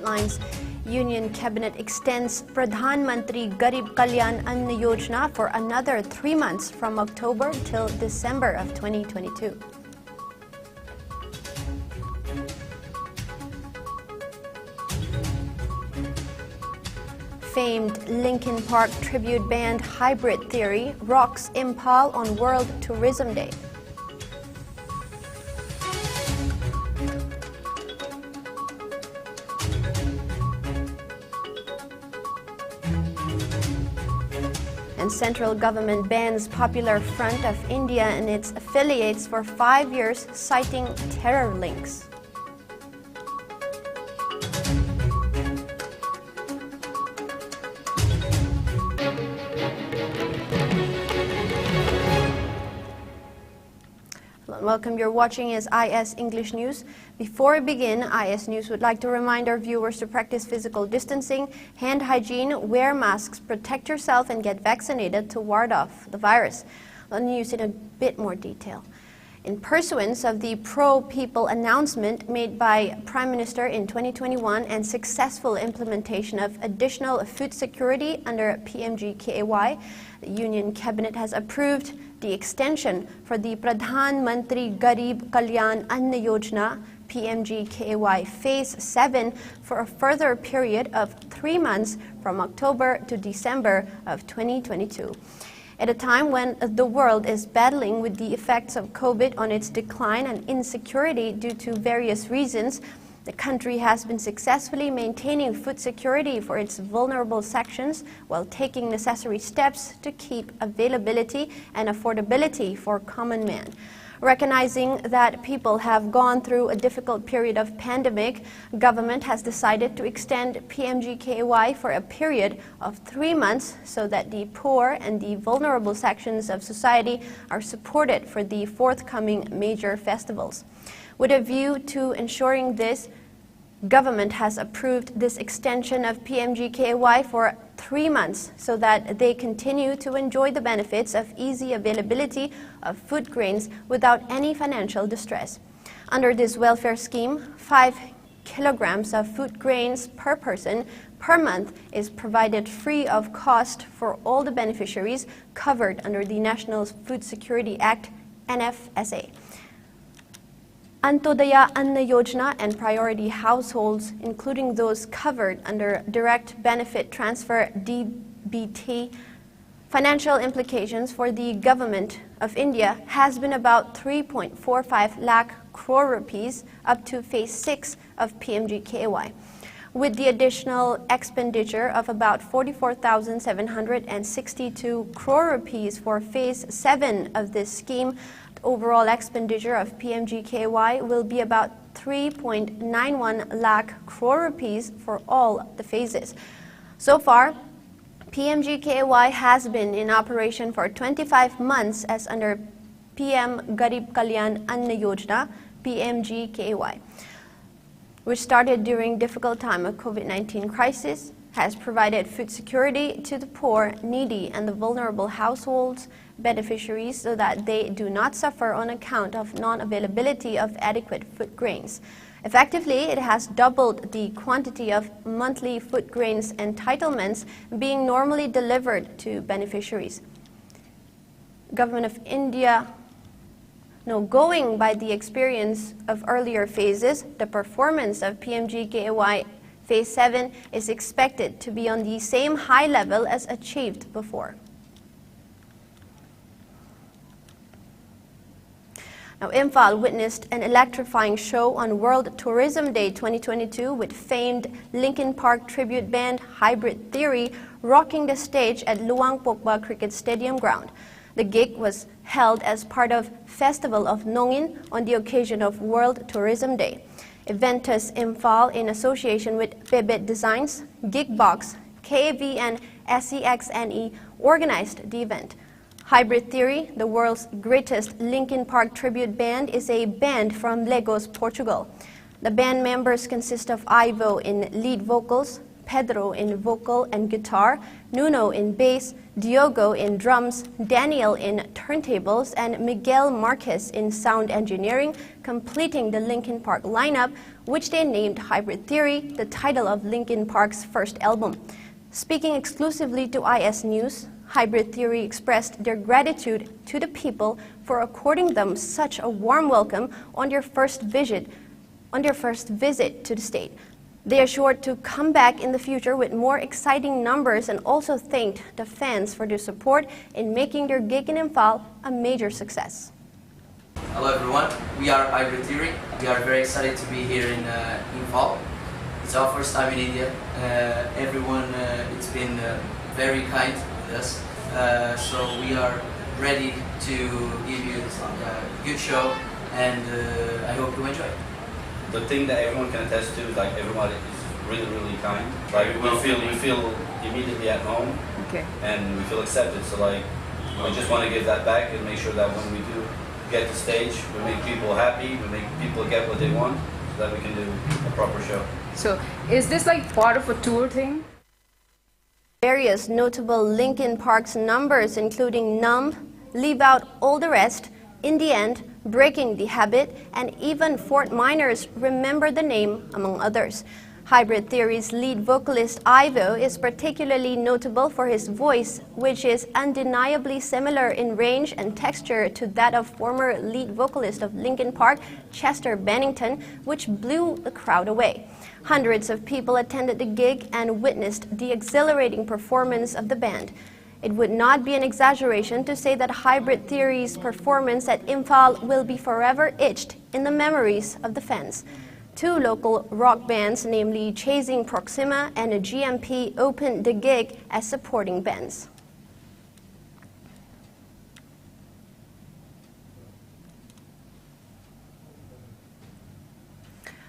headlines. Union Cabinet extends Pradhan Mantri Garib Kalyan Anna Yojana for another 3 months from October till December of 2022. Famed Linkin Park tribute band Hybrid Theory rocks Impal on World Tourism Day. And central government bans Popular Front of India and its affiliates for 5 years, citing terror links. Welcome. You're watching IS English News. Before we begin, IS News would like to remind our viewers to practice physical distancing, hand hygiene, wear masks, protect yourself, and get vaccinated to ward off the virus. The news in a bit more detail. In pursuance of the pro-people announcement made by Prime Minister in 2021 and successful implementation of additional food security under PMGKY, the Union Cabinet has approved the extension for the Pradhan Mantri Garib Kalyan Anna Yojana PMGKY Phase 7 for a further period of 3 months from October to December of 2022. At a time when the world is battling with the effects of COVID on its decline and insecurity due to various reasons, the country has been successfully maintaining food security for its vulnerable sections while taking necessary steps to keep availability and affordability for common man. Recognizing that people have gone through a difficult period of pandemic, government has decided to extend PMGKY for a period of 3 months so that the poor and the vulnerable sections of society are supported for the forthcoming major festivals. With a view to ensuring this, government has approved this extension of PMGKY for 3 months so that they continue to enjoy the benefits of easy availability of food grains without any financial distress. Under this welfare scheme, 5 kilograms of food grains per person per month is provided free of cost for all the beneficiaries covered under the National Food Security Act, NFSA. Antodaya Anna Yojana and priority households, including those covered under Direct Benefit Transfer DBT, financial implications for the government of India has been about 3.45 lakh crore rupees up to Phase 6 of PMGKY. With the additional expenditure of about 44,762 crore rupees for Phase 7 of this scheme, overall expenditure of PMGKY will be about 3.91 lakh crore rupees for all the phases. So far, PMGKY has been in operation for 25 months as under PM Garib Kalyan Anna Yojana, PMGKY, which started during difficult time of COVID-19 crisis, has provided food security to the poor, needy, and the vulnerable households beneficiaries so that they do not suffer on account of non-availability of adequate food grains. Effectively, it has doubled the quantity of monthly food grains entitlements being normally delivered to beneficiaries. Government of India, going by the experience of earlier phases, the performance of PMGKY Phase 7 is expected to be on the same high level as achieved before. Now, Imphal witnessed an electrifying show on World Tourism Day 2022 with famed Linkin Park tribute band Hybrid Theory rocking the stage at Luang Pokba Cricket Stadium ground. The gig was held as part of Festival of Nongin on the occasion of World Tourism Day. Eventus Imphal, in association with Bebet Designs, Gigbox, KAV, and SEXNE, organized the event. Hybrid Theory, the world's greatest Linkin Park tribute band, is a band from Lagos, Portugal. The band members consist of Ivo in lead vocals, Pedro in vocal and guitar, Nuno in bass, Diogo in drums, Daniel in turntables, and Miguel Marquez in sound engineering, completing the Linkin Park lineup, which they named Hybrid Theory, the title of Linkin Park's first album. Speaking exclusively to IS News, Hybrid Theory expressed their gratitude to the people for according them such a warm welcome on their first visit to the state. They assured to come back in the future with more exciting numbers and also thanked the fans for their support in making their gig in Imphal a major success. Hello everyone, we are Hybrid Theory. We are very excited to be here in Imphal. It's our first time in India. Everyone, it's been very kind with us. So we are ready to give you a good show, and I hope you enjoy it. The thing that everyone can attest to is like everybody is really kind. Like we feel immediately at home, okay, and we feel accepted. So like we just want to give that back and make sure that when we do get to stage, we make people happy, we make people get what they want, so that we can do a proper show. So is this like part of a tour thing? Various notable Linkin Park's numbers, including Numb, Leave Out All the Rest, In the End, Breaking the Habit, and even Fort Miners, Remember the Name, among others. Hybrid Theory's lead vocalist Ivo is particularly notable for his voice, which is undeniably similar in range and texture to that of former lead vocalist of Linkin Park, Chester Bennington, which blew the crowd away. Hundreds of people attended the gig and witnessed the exhilarating performance of the band. It would not be an exaggeration to say that Hybrid Theory's performance at Imphal will be forever etched in the memories of the fans. Two local rock bands, namely Chasing Proxima and GMP, opened the gig as supporting bands.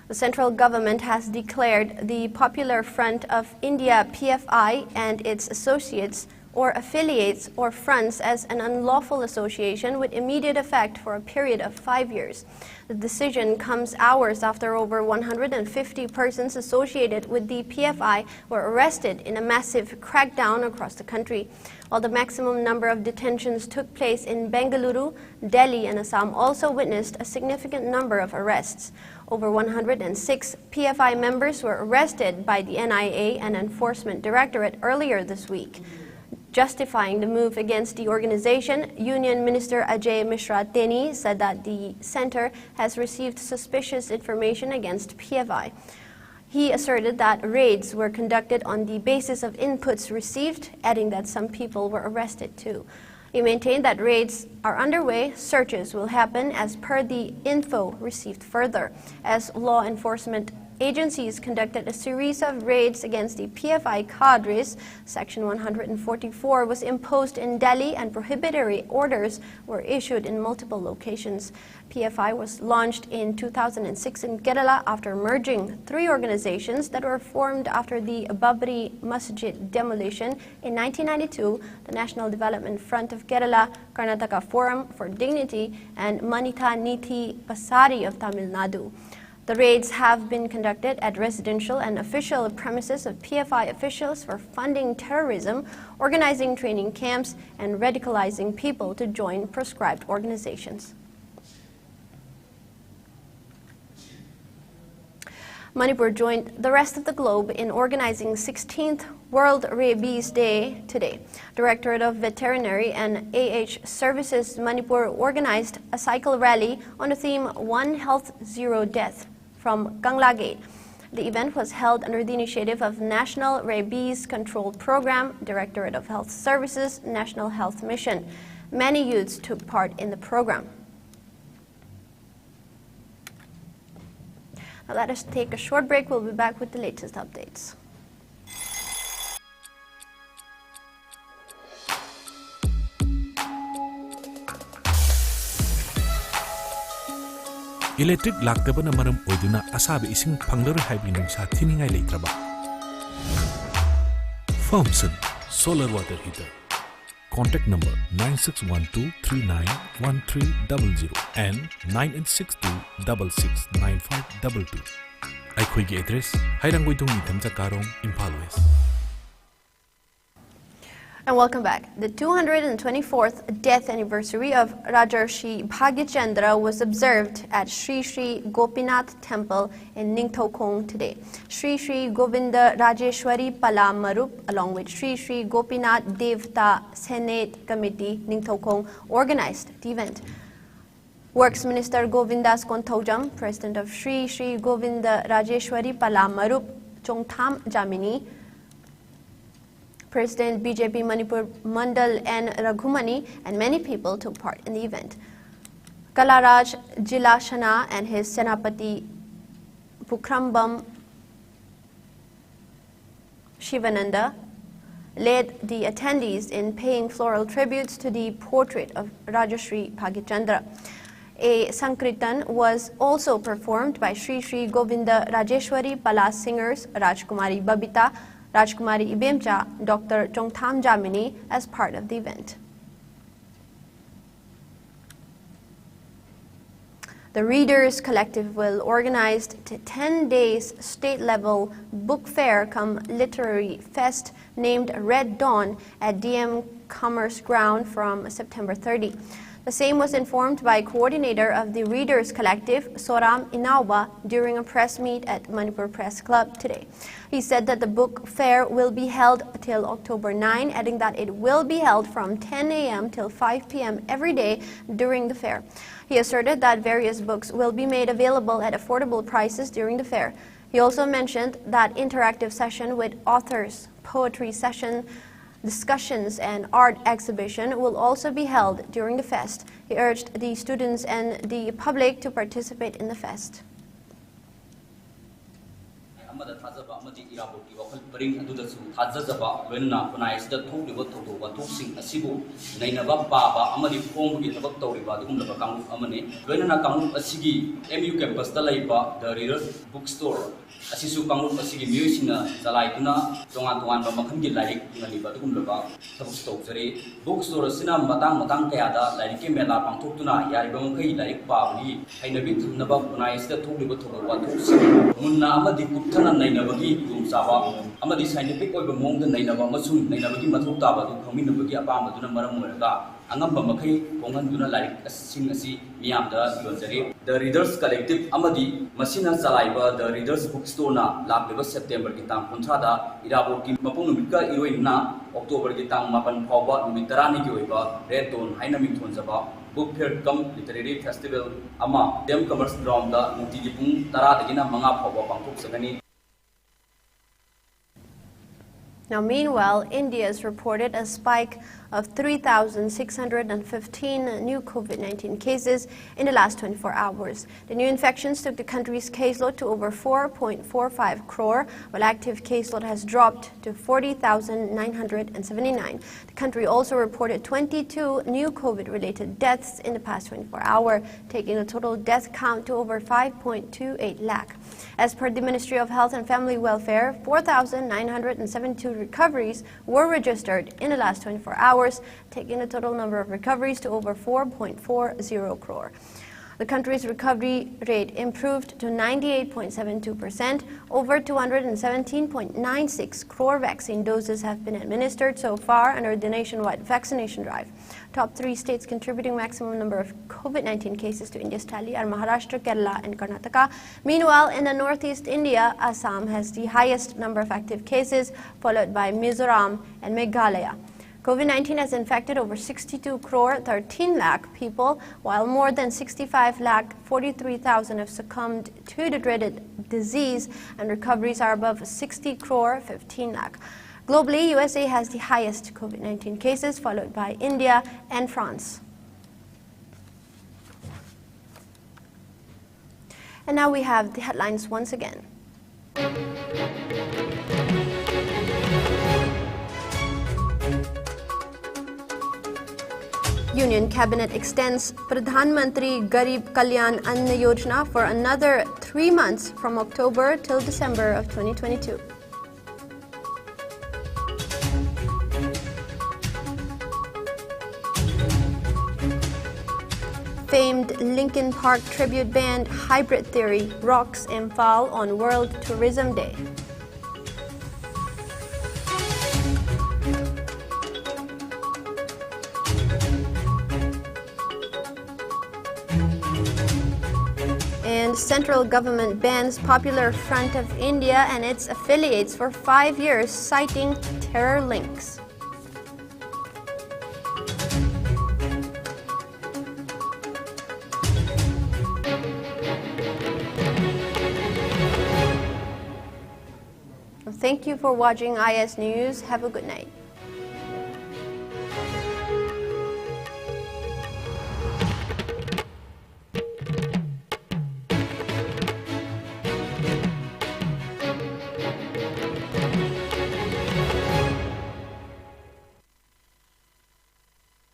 The central government has declared the Popular Front of India PFI and its associates or affiliates or fronts as an unlawful association with immediate effect for a period of 5 years. The decision comes hours after over 150 persons associated with the PFI were arrested in a massive crackdown across the country. While the maximum number of detentions took place in Bengaluru, Delhi and Assam also witnessed a significant number of arrests. Over 106 PFI members were arrested by the NIA and Enforcement Directorate earlier this week. Justifying the move against the organization, Union Minister Ajay Mishra Teni said that the center has received suspicious information against PFI. He asserted that raids were conducted on the basis of inputs received, adding that some people were arrested too. He maintained that raids are underway, searches will happen as per the info received further, as law enforcement agencies conducted a series of raids against the PFI cadres. Section 144 was imposed in Delhi and prohibitory orders were issued in multiple locations. PFI was launched in 2006 in Kerala after merging 3 organizations that were formed after the Babri Masjid demolition in 1992, the National Development Front of Kerala, Karnataka Forum for Dignity, and Manitha Niti Pasari of Tamil Nadu. The raids have been conducted at residential and official premises of PFI officials for funding terrorism, organizing training camps, and radicalizing people to join proscribed organizations. Manipur joined the rest of the globe in organizing 16th World Rabies Day today. Directorate of Veterinary and AH Services Manipur organized a cycle rally on the theme One Health, Zero Death from Kangla Gate. The event was held under the initiative of National Rabies Control Program, Directorate of Health Services, National Health Mission. Many youths took part in the program. Now let us take a short break. We'll be back with the latest updates. Electric laktabana maram oiduna asabe ising phanglar haibi nungsa thiningai leitraba. Thompson Solar Water Heater. Contact number 9612391300 and 9862669522. Aikhoigi address Hairanggoidong Nitamcha Karong, Imphal West. And welcome back. The 224th death anniversary of Rajarshi Bhagyachandra was observed at Sri Sri Gopinath Temple in Ningthokong today. Sri Sri Govinda Rajeshwari Pala Marup, along with Sri Sri Gopinath Devta Senate Committee, Ningthokong, organized the event. Works Minister Govindas Konthojam, President of Sri Sri Govinda Rajeshwari Pala Marup, Chongtham Jamini, President BJP Manipur Mandal N. Raghumani, and many people took part in the event. Kalaraj Jilashana and his Senapati Pukrambam Shivananda led the attendees in paying floral tributes to the portrait of Rajashri Bhagyachandra. A Sankirtan was also performed by Sri Sri Govinda Rajeshwari Pala singers Rajkumari Babita, Rajkumari Ibemcha, Dr. Chongtham Jamini as part of the event. The Readers Collective will organize a 10 days state-level book fair cum literary fest named Red Dawn at DM Commerce Ground from September 30. The same was informed by coordinator of the Readers Collective, Soram Inawa, during a press meet at Manipur Press Club today. He said that the book fair will be held till October 9, adding that it will be held from 10 a.m. till 5 p.m. every day during the fair. He asserted that various books will be made available at affordable prices during the fair. He also mentioned that interactive session with authors, poetry session, discussions and art exhibition will also be held during the fest. He urged the students and the public to participate in the fest. Asisu kamu asigi musina zalai tuna tongan makan larik ngaliba tukumleba tabuk jari bookstore sina matang kaya da larik mela pangthok tuna yaribang kai larik pabli hainabi thumnaba kunai sida thuliba thoba thuk munna amadi kupthana nainabagi dumsawa amadi scientific oiba mongda nainaba masung nainabagi mathok taba du khangminabagi apama duna maram moraga angamba makai pongan duna larik sing asi miyamda yonjari. The Readers Collective amadi masina zalaiba The Readers Bookstore na lakleba September ki tang 30 da irabot ki mapung numit ka iroina October ki tang 8 phawba numit 10 ki oiba Red Dawn haina mingthonjaba book fair cum literary festival ama dem commerce ground da nuti ki pung 10 dagina 5 phawba pangthok sakani. Now, meanwhile, India has reported a spike of 3,615 new COVID-19 cases in the last 24 hours. The new infections took the country's caseload to over 4.45 crore, while active caseload has dropped to 40,979. The country also reported 22 new COVID-related deaths in the past 24 hours, taking the total death count to over 5.28 lakh. As per the Ministry of Health and Family Welfare, 4,972 recoveries were registered in the last 24 hours, taking the total number of recoveries to over 4.40 crore. The country's recovery rate improved to 98.72%. Over 217.96 crore vaccine doses have been administered so far under the nationwide vaccination drive. Top 3 states contributing maximum number of COVID-19 cases to India's tally are Maharashtra, Kerala, and Karnataka. Meanwhile, in the northeast India, Assam has the highest number of active cases, followed by Mizoram and Meghalaya. COVID-19 has infected over 62 crore 13 lakh people, while more than 65 lakh 43,000 have succumbed to the dreaded disease, and recoveries are above 60 crore 15 lakh. Globally, USA has the highest COVID-19 cases, followed by India and France. And now we have the headlines once again. Union Cabinet extends Pradhan Mantri Garib Kalyan Anna Yojana for another 3 months from October till December of 2022. Famed Linkin Park tribute band Hybrid Theory rocks Imphal on World Tourism Day. And central government bans Popular Front of India and its affiliates for 5 years, citing terror links. Thank you for watching IS News. Have a good night.